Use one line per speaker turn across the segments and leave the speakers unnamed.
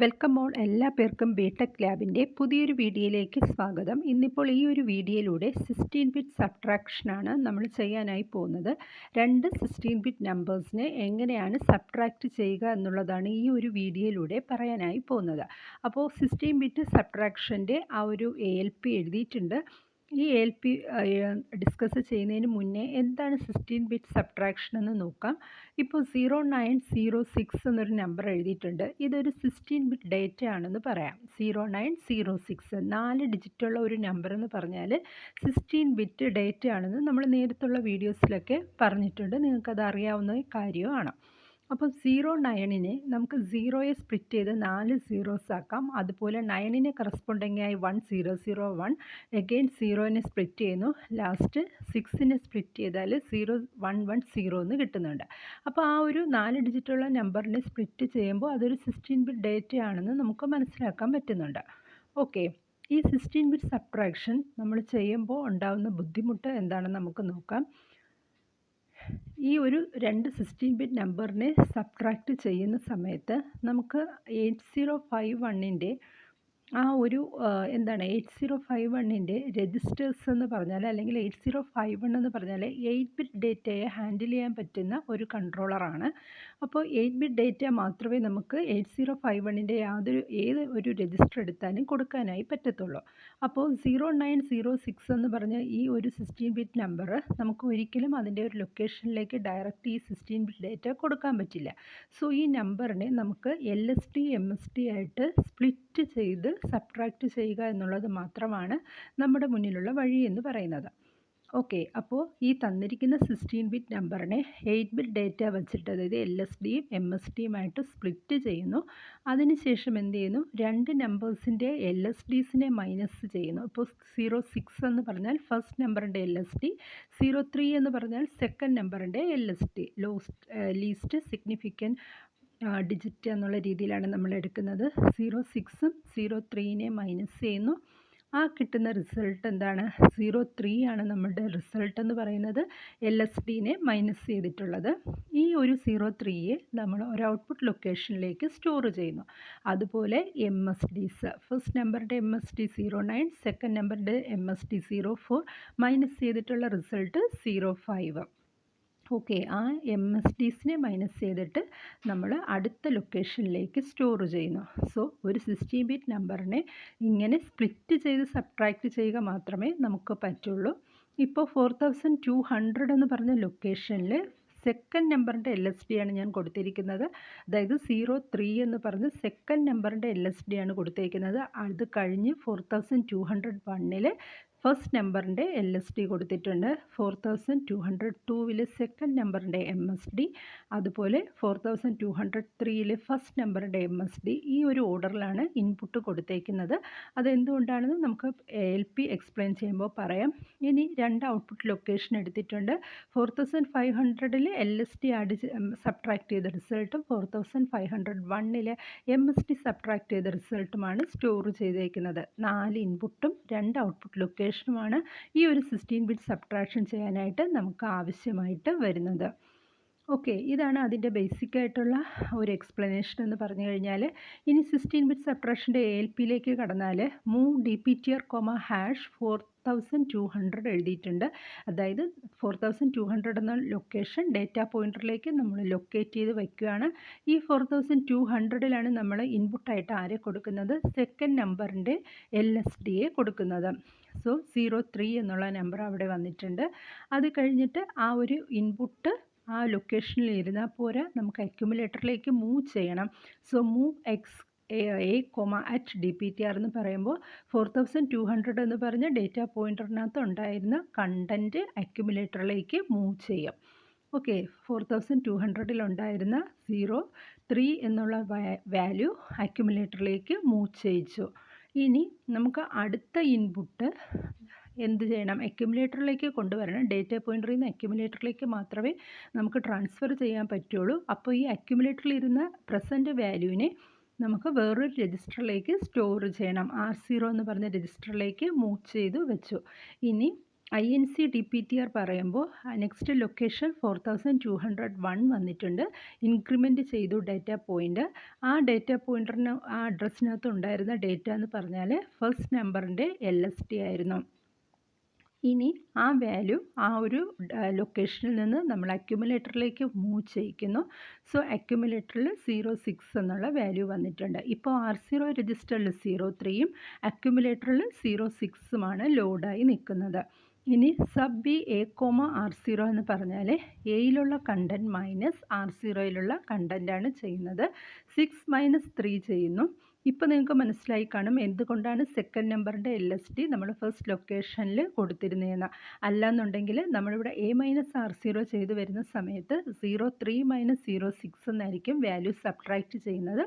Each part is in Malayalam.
വെൽക്കം ഓൾ എല്ലാ പേർക്കും ബിടെക് ലാബിൻ്റെ പുതിയൊരു വീഡിയോയിലേക്ക് സ്വാഗതം. ഇന്നിപ്പോൾ ഈ ഒരു വീഡിയോയിലൂടെ 16 ബിറ്റ് സബ്ട്രാക്ഷനാണ് നമ്മൾ ചെയ്യാനായി പോകുന്നത്. രണ്ട് 16 ബിറ്റ് നമ്പേഴ്സിനെ എങ്ങനെയാണ് സബ്ട്രാക്റ്റ് ചെയ്യുക എന്നുള്ളതാണ് ഈ ഒരു വീഡിയോയിലൂടെ പറയാനായി പോകുന്നത്. അപ്പോൾ 16 ബിറ്റ് സബ്ട്രാക്ഷൻ്റെ ആ ഒരു ALP എഴുതിയിട്ടുണ്ട്. ഈ ALP ഡിസ്കസ് ചെയ്യുന്നതിന് മുന്നേ എന്താണ് 16 ബിറ്റ് സബ്ട്രാക്ഷൻ എന്ന് നോക്കാം. ഇപ്പോൾ 0906 എന്നൊരു നമ്പർ എഴുതിയിട്ടുണ്ട്. ഇതൊരു 16 ബിറ്റ് ഡേറ്റ ആണെന്ന് പറയാം. 0906 4 ഡിജിറ്റുള്ള ഒരു നമ്പർ എന്ന് പറഞ്ഞാൽ 16 ബിറ്റ് ഡേറ്റ ആണെന്ന് നമ്മൾ നേരത്തുള്ള വീഡിയോസിലൊക്കെ പറഞ്ഞിട്ടുണ്ട്. നിങ്ങൾക്കത് അറിയാവുന്ന കാര്യമാണ്. അപ്പോൾ 09നെ നമുക്ക് 0യെ സ്പ്ലിറ്റ് ചെയ്ത് 4 സീറോസ് ആക്കാം. അതുപോലെ 9നെ കറസ്പോണ്ടിങ്ങായി 1001 അഗെയിൻ 0നെ സ്പ്ലിറ്റ് ചെയ്യുന്നു. ലാസ്റ്റ് 6നെ സ്പ്ലിറ്റ് ചെയ്താൽ 0110 എന്ന് കിട്ടുന്നുണ്ട്. അപ്പോൾ ആ ഒരു 4 ഡിജിറ്റുള്ള നമ്പറിനെ സ്പ്ലിറ്റ് ചെയ്യുമ്പോൾ അതൊരു 16 ബിറ്റ് ഡേറ്റ ആണെന്ന് നമുക്ക് മനസ്സിലാക്കാൻ പറ്റുന്നുണ്ട്. ഓക്കെ, ഈ 16 ബിറ്റ് സബ്ട്രാക്ഷൻ നമ്മൾ ചെയ്യുമ്പോൾ ഉണ്ടാകുന്ന ബുദ്ധിമുട്ട് എന്താണെന്ന് നമുക്ക് നോക്കാം. ഈ ഒരു രണ്ട് 16 ബിറ്റ് നമ്പറിനെ സബ്ട്രാക്റ്റ് ചെയ്യുന്ന സമയത്ത് നമുക്ക് 8051ൻ്റെ ആ ഒരു 8051ൻ്റെ രജിസ്റ്റേഴ്സ് എന്ന് പറഞ്ഞാൽ, അല്ലെങ്കിൽ 8051 എന്ന് പറഞ്ഞാൽ 8 ബിറ്റ് ഡേറ്റയെ ഹാൻഡിൽ ചെയ്യാൻ പറ്റുന്ന ഒരു കൺട്രോളറാണ്. അപ്പോൾ 8 ബിറ്റ് ഡേറ്റ മാത്രമേ നമുക്ക് 8051ൻ്റെ ഏത് ഒരു രജിസ്റ്റർ എടുത്താലും കൊടുക്കാനായി പറ്റത്തുള്ളൂ. അപ്പോൾ 0906 എന്ന് പറഞ്ഞ ഈ ഒരു 16 ബിറ്റ് നമ്പർ നമുക്ക് ഒരിക്കലും അതിൻ്റെ ഒരു ലൊക്കേഷനിലേക്ക് ഡയറക്റ്റ് ഈ 16 ബിറ്റ് ഡേറ്റ കൊടുക്കാൻ പറ്റില്ല. സോ ഈ നമ്പറിനെ നമുക്ക് LSD MSD ആയിട്ട് സ്പ്ലിറ്റ് ചെയ്ത് സബ്ട്രാക്റ്റ് ചെയ്യുക എന്നുള്ളത് മാത്രമാണ് നമ്മുടെ മുന്നിലുള്ള വഴി എന്ന് പറയുന്നത്. ഓക്കെ, അപ്പോൾ ഈ തന്നിരിക്കുന്ന 16 ബിറ്റ് നമ്പറിനെ 8 ബിറ്റ് ഡേറ്റ വെച്ചിട്ട്, അതായത് LSDയും MSDയുമായിട്ട് സ്പ്ലിറ്റ് ചെയ്യുന്നു. അതിനുശേഷം എന്ത് ചെയ്യുന്നു, രണ്ട് നമ്പേഴ്സിൻ്റെ LSDസിനെ മൈനസ് ചെയ്യുന്നു. ഇപ്പോൾ 06 എന്ന് പറഞ്ഞാൽ ഫസ്റ്റ് നമ്പറിൻ്റെ LSD, 03 എന്ന് പറഞ്ഞാൽ സെക്കൻഡ് നമ്പറിൻ്റെ LSD, ലീസ്റ്റ് സിഗ്നിഫിക്കൻറ്റ് ഡിജിറ്റ് എന്നുള്ള രീതിയിലാണ് നമ്മൾ എടുക്കുന്നത്. 06ഉം 03നെ മൈനസ് ചെയ്യുന്നു. ആ കിട്ടുന്ന റിസൾട്ട് എന്താണ്, 03 ആണ് നമ്മുടെ റിസൾട്ട് എന്ന് പറയുന്നത്, LSDനെ മൈനസ് ചെയ്തിട്ടുള്ളത്. ഈ ഒരു 03യെ നമ്മൾ ഒരു ഔട്ട്പുട്ട് ലൊക്കേഷനിലേക്ക് സ്റ്റോർ ചെയ്യുന്നു. അതുപോലെ MSDs, ഫസ്റ്റ് നമ്പറിൻ്റെ MSD 09, സെക്കൻഡ് നമ്പറിൻ്റെ MSD 04, മൈനസ് ചെയ്തിട്ടുള്ള റിസൾട്ട് 05. ഓക്കെ, ആ MSDസിനെ മൈനസ് ചെയ്തിട്ട് നമ്മൾ അടുത്ത ലൊക്കേഷനിലേക്ക് സ്റ്റോർ ചെയ്യുന്നു. സോ ഒരു 16 ബിറ്റ് നമ്പറിനെ ഇങ്ങനെ സ്പ്ലിറ്റ് ചെയ്ത് സബ്ട്രാക്റ്റ് ചെയ്യുക മാത്രമേ നമുക്ക് പറ്റുള്ളൂ. ഇപ്പോൾ 4200 എന്ന് പറഞ്ഞ ലൊക്കേഷനിൽ സെക്കൻഡ് നമ്പറിൻ്റെ LSD ആണ് ഞാൻ കൊടുത്തിരിക്കുന്നത്. അതായത് 03 എന്ന് പറഞ്ഞ് സെക്കൻഡ് നമ്പറിൻ്റെ LSD ആണ് കൊടുത്തിരിക്കുന്നത്. അത് കഴിഞ്ഞ് 4201ൽ ഫസ്റ്റ് നമ്പറിൻ്റെ LSD കൊടുത്തിട്ടുണ്ട്. 4202 സെക്കൻഡ് നമ്പറിൻ്റെ MSD, അതുപോലെ 4203 ഫസ്റ്റ് നമ്പറിൻ്റെ MSD. ഈ ഒരു ഓർഡറിലാണ് ഇൻപുട്ട് കൊടുത്തേക്കുന്നത്. അതെന്തുകൊണ്ടാണെന്ന് നമുക്ക് ALP എക്സ്പ്ലെയിൻ ചെയ്യുമ്പോൾ പറയാം. ഇനി രണ്ട് ഔട്ട്പുട്ട് ലൊക്കേഷൻ എടുത്തിട്ടുണ്ട്. 4500ൽ LSD സബ്ട്രാക്ട് ചെയ്ത റിസൾട്ടും 4501ൽ MSD സബ്ട്രാക്ട് ചെയ്ത റിസൾട്ടുമാണ് സ്റ്റോർ ചെയ്തേക്കുന്നത്. 4 ഇൻപുട്ടും 2 ഔട്ട്പുട്ട് ലൊക്കേഷനുമാണ് ഈ ഒരു 16 ബിറ്റ് സബ്ട്രാക്ഷൻ ചെയ്യാനായിട്ട് നമുക്ക് ആവശ്യമായിട്ട് വരുന്നത്. ഓക്കെ, ഇതാണ് അതിൻ്റെ ബേസിക് ആയിട്ടുള്ള ഒരു എക്സ്പ്ലനേഷൻ എന്ന് പറഞ്ഞു കഴിഞ്ഞാൽ. ഇനി 16 ബിറ്റ് സബ്ട്രാക്ഷൻ്റെ ALPയിലേക്ക് കടന്നാൽ മൂവ് DPTR, #4200 എഴുതിയിട്ടുണ്ട്. അതായത് 4200 എന്ന ലൊക്കേഷൻ ഡേറ്റ പോയിൻ്ററിലേക്ക് നമ്മൾ ലൊക്കേറ്റ് ചെയ്ത് വയ്ക്കുകയാണ്. ഈ 4200ലാണ് നമ്മൾ ഇൻപുട്ടായിട്ട് ആരെ കൊടുക്കുന്നത്, സെക്കൻഡ് നമ്പറിൻ്റെ LSDയെ കൊടുക്കുന്നത്. സോ 03 എന്നുള്ള നമ്പർ അവിടെ വന്നിട്ടുണ്ട്. അത് കഴിഞ്ഞിട്ട് ആ ഒരു ഇൻപുട്ട് ആ ലൊക്കേഷനിൽ ഇരുന്നാൽ പോരാ, നമുക്ക് അക്യുമുലേറ്ററിലേക്ക് മൂവ് ചെയ്യണം. സോ മൂവ് a@DPTR എന്ന് പറയുമ്പോൾ 4200 എന്ന് പറഞ്ഞ ഡേറ്റ പോയിൻ്ററിനകത്ത് ഉണ്ടായിരുന്ന കണ്ടൻറ്റ് അക്യുമുലേറ്ററിലേക്ക് മൂവ് ചെയ്യാം. ഓക്കെ, 4200ൽ ഉണ്ടായിരുന്ന 03 എന്നുള്ള വാല്യൂ അക്യുമുലേറ്ററിലേക്ക് മൂവ് ചെയ്യിച്ചു. ഇനി നമുക്ക് അടുത്ത ഇൻപുട്ട് എന്ത് ചെയ്യണം, അക്യുമുലേറ്ററിലേക്ക് കൊണ്ടുവരണം. ഡേറ്റ പോയിൻ്ററിൽ നിന്ന് അക്യുമുലേറ്ററിലേക്ക് മാത്രമേ നമുക്ക് ട്രാൻസ്ഫർ ചെയ്യാൻ പറ്റുള്ളൂ. അപ്പോൾ ഈ അക്യുമുലേറ്ററിൽ ഇരുന്ന പ്രസൻറ്റ് വാല്യൂവിനെ നമുക്ക് വേറൊരു രജിസ്റ്ററിലേക്ക് സ്റ്റോർ ചെയ്യണം. R0 എന്ന് പറഞ്ഞ രജിസ്റ്ററിലേക്ക് മൂവ് ചെയ്ത് വെച്ചു. ഇനി INC DPTR പറയുമ്പോൾ നെക്സ്റ്റ് ലൊക്കേഷൻ 4201 വന്നിട്ടുണ്ട്. ഇൻക്രിമെൻറ്റ് ചെയ്തു ഡേറ്റ പോയിൻ്റ്. ആ ഡേറ്റ പോയിൻ്ററിന് ആ അഡ്രസ്സിനകത്ത് ഉണ്ടായിരുന്ന ഡേറ്റ എന്ന് പറഞ്ഞാൽ ഫസ്റ്റ് നമ്പറിൻ്റെ LST ആയിരുന്നു. ഇനി ആ വാല്യൂ ആ ഒരു ലൊക്കേഷനിൽ നിന്ന് നമ്മൾ അക്യുമുലേറ്ററിലേക്ക് മൂവ് ചെയ്യിക്കുന്നു. സോ അക്യുമുലേറ്ററിൽ 06 എന്നുള്ള വാല്യൂ വന്നിട്ടുണ്ട്. ഇപ്പോൾ R0 രജിസ്റ്ററിൽ 03യും അക്യുമുലേറ്ററിൽ 06ഉമാണ് ലോഡായി നിൽക്കുന്നത്. ഇനി സബ് ബി A, R0 എന്ന് പറഞ്ഞാൽ എയിലുള്ള കണ്ടൻറ്റ് മൈനസ് R0യിലുള്ള കണ്ടൻറ്റാണ് ചെയ്യുന്നത്. 6 - 3 ചെയ്യുന്നു. ഇപ്പോൾ നിങ്ങൾക്ക് മനസ്സിലായി കാണും എന്തുകൊണ്ടാണ് സെക്കൻഡ് നമ്പറിൻ്റെ LST നമ്മൾ ഫസ്റ്റ് ലൊക്കേഷനിൽ കൊടുത്തിരുന്നതെന്ന്. അല്ലാന്നുണ്ടെങ്കിൽ നമ്മളിവിടെ A-R0 ചെയ്ത് വരുന്ന സമയത്ത് 03 - 06 എന്നായിരിക്കും വാല്യൂ സബ്ട്രാക്റ്റ് ചെയ്യുന്നത്.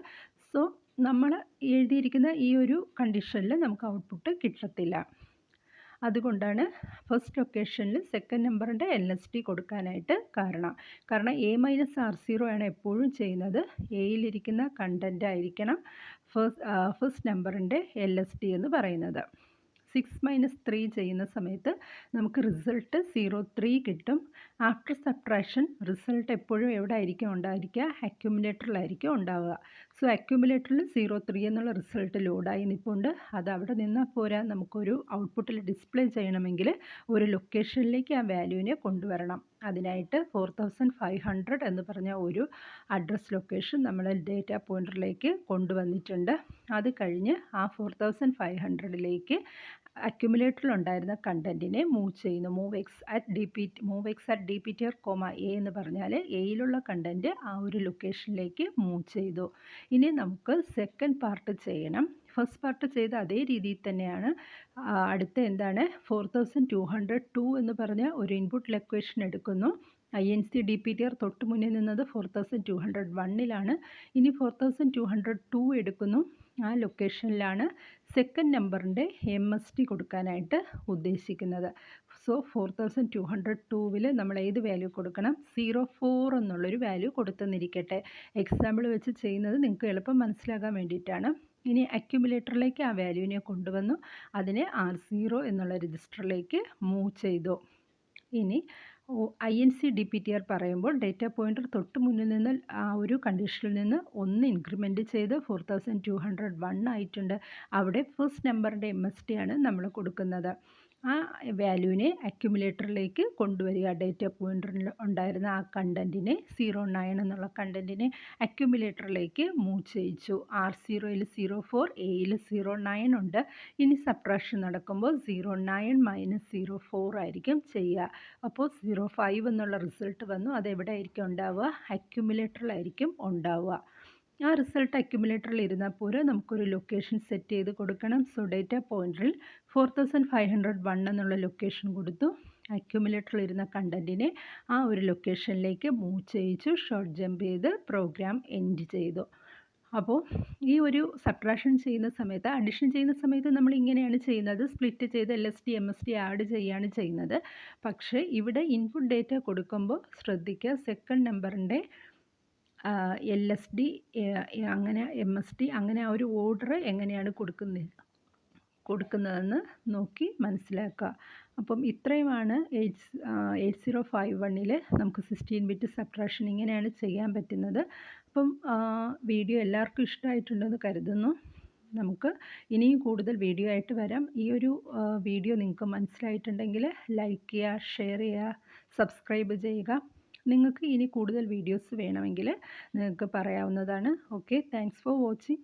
സോ നമ്മൾ എഴുതിയിരിക്കുന്ന ഈ ഒരു കണ്ടീഷനിൽ നമുക്ക് ഔട്ട്പുട്ട് കിട്ടത്തില്ല. അതുകൊണ്ടാണ് ഫസ്റ്റ് ലൊക്കേഷനിൽ സെക്കൻഡ് നമ്പറിൻ്റെ LST കൊടുക്കാനായിട്ട് കാരണം A-R0 ആണ് എപ്പോഴും ചെയ്യുന്നത്. എയിലിരിക്കുന്ന കണ്ടൻ്റ് ആയിരിക്കണം ഫസ്റ്റ് നമ്പറിൻ്റെ LST എന്ന് പറയുന്നത്. 6 - 3 ചെയ്യുന്ന സമയത്ത് നമുക്ക് റിസൾട്ട് 03 കിട്ടും. ആഫ്റ്റർ സബ്ട്രാക്ഷൻ റിസൾട്ട് എപ്പോഴും എവിടെ ആയിരിക്കും ഉണ്ടായിരിക്കുക? അക്യുമുലേറ്ററിലായിരിക്കും ഉണ്ടാവുക. സോ അക്യുമുലേറ്ററിൽ 03 എന്നുള്ള റിസൾട്ട് ലോഡായി നിൽപ്പുണ്ട്. അത് അവിടെ നിന്നാൽ പോരാ, നമുക്കൊരു ഔട്ട്പുട്ടിൽ ഡിസ്പ്ലേ ചെയ്യണമെങ്കിൽ ഒരു ലൊക്കേഷനിലേക്ക് ആ വാല്യൂവിനെ കൊണ്ടുവരണം. അതിനായിട്ട് 4500 എന്ന് പറഞ്ഞ ഒരു അഡ്രസ് ലൊക്കേഷൻ നമ്മൾ ഡേറ്റ പോയിൻ്ററിലേക്ക് കൊണ്ടുവന്നിട്ടുണ്ട്. അത് കഴിഞ്ഞ് ആ 4500ലേക്ക് അക്യുമുലേറ്ററിൽ ഉണ്ടായിരുന്ന കണ്ടൻറ്റിനെ മൂവ് ചെയ്യുന്നു. Move X at DPTR, A എന്ന് പറഞ്ഞാൽ എയിലുള്ള കണ്ടൻറ്റ് ആ ഒരു ലൊക്കേഷനിലേക്ക് മൂവ് ചെയ്തു. ഇനി നമുക്ക് സെക്കൻഡ് പാർട്ട് ചെയ്യണം. ഫസ്റ്റ് പാർട്ട് ചെയ്ത അതേ രീതിയിൽ തന്നെയാണ്. അടുത്ത എന്താണ്? 4202 എന്ന് പറഞ്ഞ ഒരു ഇൻപുട്ട് ലൊക്കേഷൻ എടുക്കുന്നു. INC DPTR തൊട്ട് മുന്നിൽ നിന്നത് 4201ലാണ്. ഇനി 4202 എടുക്കുന്നു. ആ ലൊക്കേഷനിലാണ് സെക്കൻഡ് നമ്പറിൻ്റെ MST കൊടുക്കാനായിട്ട് ഉദ്ദേശിക്കുന്നത്. സോ 4202വിൽ നമ്മൾ ഏത് വാല്യൂ കൊടുക്കണം? 04 എന്നുള്ളൊരു വാല്യൂ കൊടുത്തെന്നിരിക്കട്ടെ. എക്സാമ്പിൾ വെച്ച് ചെയ്യുന്നത് നിങ്ങൾക്ക് എളുപ്പം മനസ്സിലാകാൻ വേണ്ടിയിട്ടാണ്. ഇനി അക്യുമുലേറ്ററിലേക്ക് ആ വാല്യൂവിനെ കൊണ്ടുവന്നു. അതിനെ R0 എന്നുള്ള രജിസ്റ്ററിലേക്ക് മൂവ് ചെയ്തു. ഇനി INC DPTR പറയുമ്പോൾ ഡേറ്റ പോയിൻ്റർ തൊട്ട് മുന്നിൽ നിന്ന് ആ ഒരു കണ്ടീഷനിൽ നിന്ന് 1 ഇൻക്രിമെൻറ്റ് ചെയ്ത് 4201 ആയിട്ടുണ്ട്. അവിടെ ഫസ്റ്റ് നമ്പറിൻ്റെ MST ആണ് നമ്മൾ കൊടുക്കുന്നത്. ആ വാല്യൂവിനെ അക്യുമുലേറ്ററിലേക്ക് കൊണ്ടുവരിക. ഡേറ്റ പോയിൻ്ററിൽ ഉണ്ടായിരുന്ന ആ കണ്ടൻറ്റിനെ 09 എന്നുള്ള കണ്ടൻറ്റിനെ അക്യുമുലേറ്ററിലേക്ക് മൂവ് ചെയ്യിച്ചു. R0യിൽ 04, എയിൽ 09 ഉണ്ട്. ഇനി സബ്ട്രാക്ഷൻ നടക്കുമ്പോൾ 09 - 04 ആയിരിക്കും ചെയ്യുക. അപ്പോൾ 05 എന്നുള്ള റിസൾട്ട് വന്നു. അതെവിടെ ആയിരിക്കും ഉണ്ടാവുക? അക്യുമുലേറ്ററിലായിരിക്കും ഉണ്ടാവുക. ആ റിസൾട്ട് അക്യുമുലേറ്ററിൽ ഇരുന്നാൽ പോരെ, നമുക്കൊരു ലൊക്കേഷൻ സെറ്റ് ചെയ്ത് കൊടുക്കണം. സോ ഡേറ്റ പോയിൻ്ററിൽ 4501 എന്നുള്ള ലൊക്കേഷൻ കൊടുത്തു. അക്യുമുലേറ്ററിൽ ഇരുന്ന കണ്ടൻറ്റിനെ ആ ഒരു ലൊക്കേഷനിലേക്ക് മൂവ് ചെയ്യിച്ചു. ഷോർട്ട് ജമ്പ് ചെയ്ത് പ്രോഗ്രാം എൻഡ് ചെയ്തു. അപ്പോൾ ഈ ഒരു സബ്ട്രാക്ഷൻ ചെയ്യുന്ന സമയത്ത്, അഡിഷൻ ചെയ്യുന്ന സമയത്ത് നമ്മൾ ഇങ്ങനെയാണ് ചെയ്യുന്നത്. സ്പ്ലിറ്റ് ചെയ്ത് LST MST ആഡ് ചെയ്യുകയാണ് ചെയ്യുന്നത്. പക്ഷേ ഇവിടെ ഇൻപുട്ട് ഡേറ്റ കൊടുക്കുമ്പോൾ ശ്രദ്ധിക്കുക, സെക്കൻഡ് നമ്പറിൻ്റെ LSD അങ്ങനെ MST അങ്ങനെ ആ ഒരു ഓർഡർ എങ്ങനെയാണ് കൊടുക്കുന്നതെന്ന് നോക്കി മനസ്സിലാക്കുക. അപ്പം ഇത്രയുമാണ് 8051ൽ നമുക്ക് 16 ബിറ്റ് സബ്ട്രാക്ഷൻ ഇങ്ങനെയാണ് ചെയ്യാൻ പറ്റുന്നത്. അപ്പം വീഡിയോ എല്ലാവർക്കും ഇഷ്ടമായിട്ടുണ്ടെന്ന് കരുതുന്നു. നമുക്ക് ഇനിയും കൂടുതൽ വീഡിയോ ആയിട്ട് വരാം. ഈ ഒരു വീഡിയോ നിങ്ങൾക്ക് മനസ്സിലായിട്ടുണ്ടെങ്കിൽ ലൈക്ക് ചെയ്യുക, ഷെയർ ചെയ്യുക, സബ്സ്ക്രൈബ് ചെയ്യുക. നിങ്ങൾക്ക് ഇനി കൂടുതൽ വീഡിയോസ് വേണമെങ്കിൽ നിങ്ങൾക്ക് പറയാവുന്നതാണ്. Okay, thanks for watching.